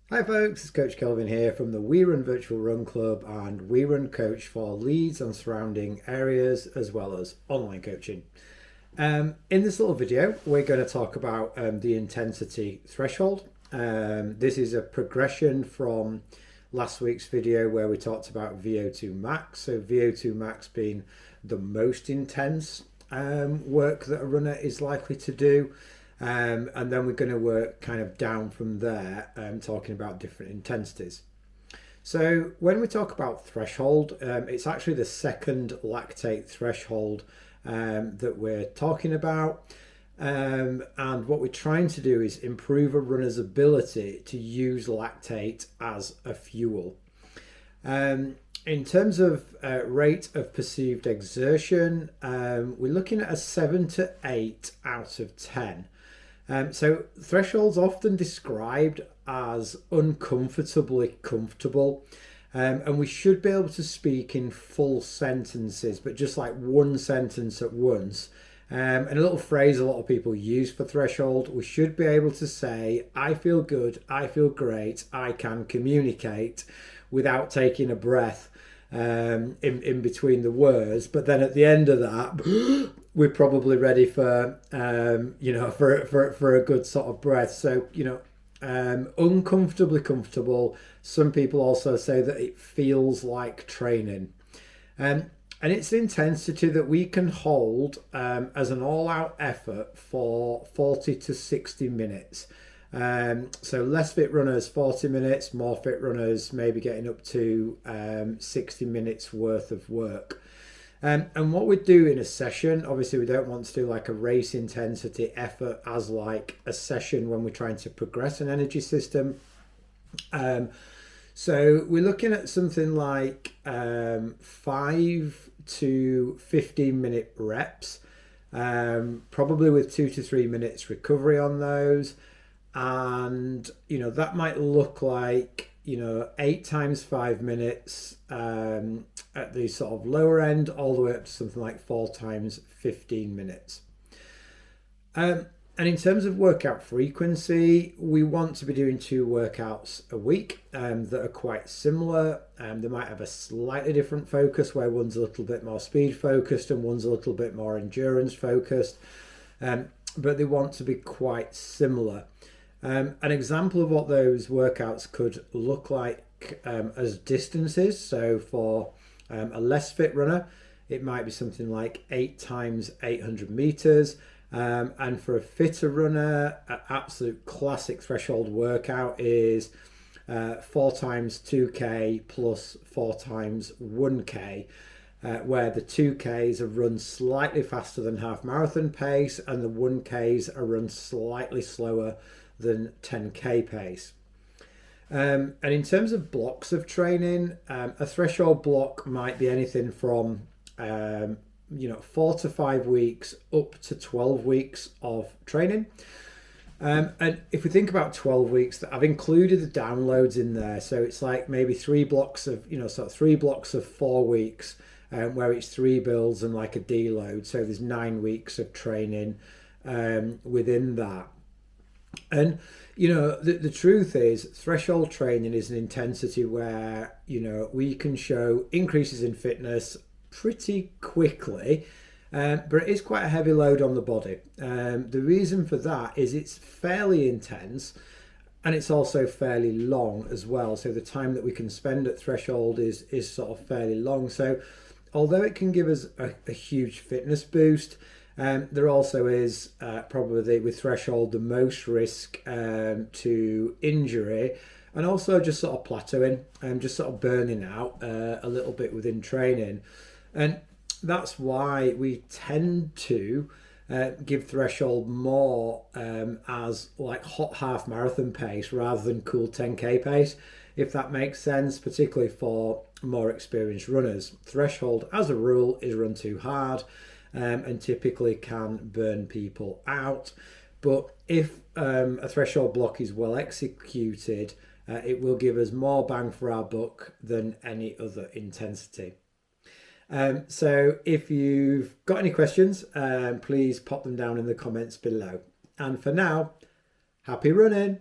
Hi folks, it's Coach Kelvin here from the We Run Virtual Run Club and We Run Coach for Leeds and surrounding areas as well as online coaching. In this little video, we're going to talk about the intensity threshold. This is a progression from last week's video where we talked about VO2 max. So VO2 max being the most intense work that a runner is likely to do. And then we're going to work kind of down from there, talking about different intensities. So when we talk about threshold, it's actually the second lactate threshold that we're talking about. And what we're trying to do is improve a runner's ability to use lactate as a fuel. In terms of rate of perceived exertion, we're looking at a 7 to 8 out of 10. So thresholds often described as uncomfortably comfortable, and we should be able to speak in full sentences, but just like one sentence at once. And a little phrase a lot of people use for threshold, we should be able to say, I feel good, I feel great, I can communicate without taking a breath in between the words. But then at the end of that, we're probably ready for for a good sort of breath. So uncomfortably comfortable. Some people also say that it feels like training, and it's the intensity that we can hold as an all-out effort for 40 to 60 minutes. So less fit runners 40 minutes, more fit runners maybe getting up to 60 minutes worth of work. And what we do in a session, obviously we don't want to do like a race intensity effort as like a session when we're trying to progress an energy system. So we're looking at something like 5 to 15 minute reps, probably with 2 to 3 minutes recovery on those. And that might look like 8 times 5 minutes at the sort of lower end, all the way up to something like 4 times 15 minutes. And in terms of workout frequency, we want to be doing 2 workouts a week that are quite similar. They might have a slightly different focus, where one's a little bit more speed focused and one's a little bit more endurance focused, but they want to be quite similar. An example of what those workouts could look like as distances. So for a less fit runner, it might be something like 8 times 800 meters. And for a fitter runner, an absolute classic threshold workout is 4 times 2K plus 4 times 1K, where the 2Ks are run slightly faster than half marathon pace and the 1Ks are run slightly slower than 10K pace. And in terms of blocks of training, a threshold block might be anything from 4 to 5 weeks up to 12 weeks of training. And if we think about 12 weeks, I've included the downloads in there. So it's like maybe 3 blocks of, sort of 3 blocks of 4 weeks, where it's 3 builds and like a deload. So there's 9 weeks of training within that. And the truth is, threshold training is an intensity where we can show increases in fitness pretty quickly, but it is quite a heavy load on the body. The reason for that is it's fairly intense and it's also fairly long as well. So the time that we can spend at threshold is sort of fairly long. So although it can give us a huge fitness boost, there also is probably with threshold the most risk to injury, and also just sort of plateauing and just sort of burning out a little bit within training. And that's why we tend to give threshold more as like hot half marathon pace rather than cool 10K pace, if that makes sense, particularly for more experienced runners. Threshold as a rule is run too hard and typically can burn people out. But if a threshold block is well executed, it will give us more bang for our buck than any other intensity. So if you've got any questions, please pop them down in the comments below. And for now, happy running.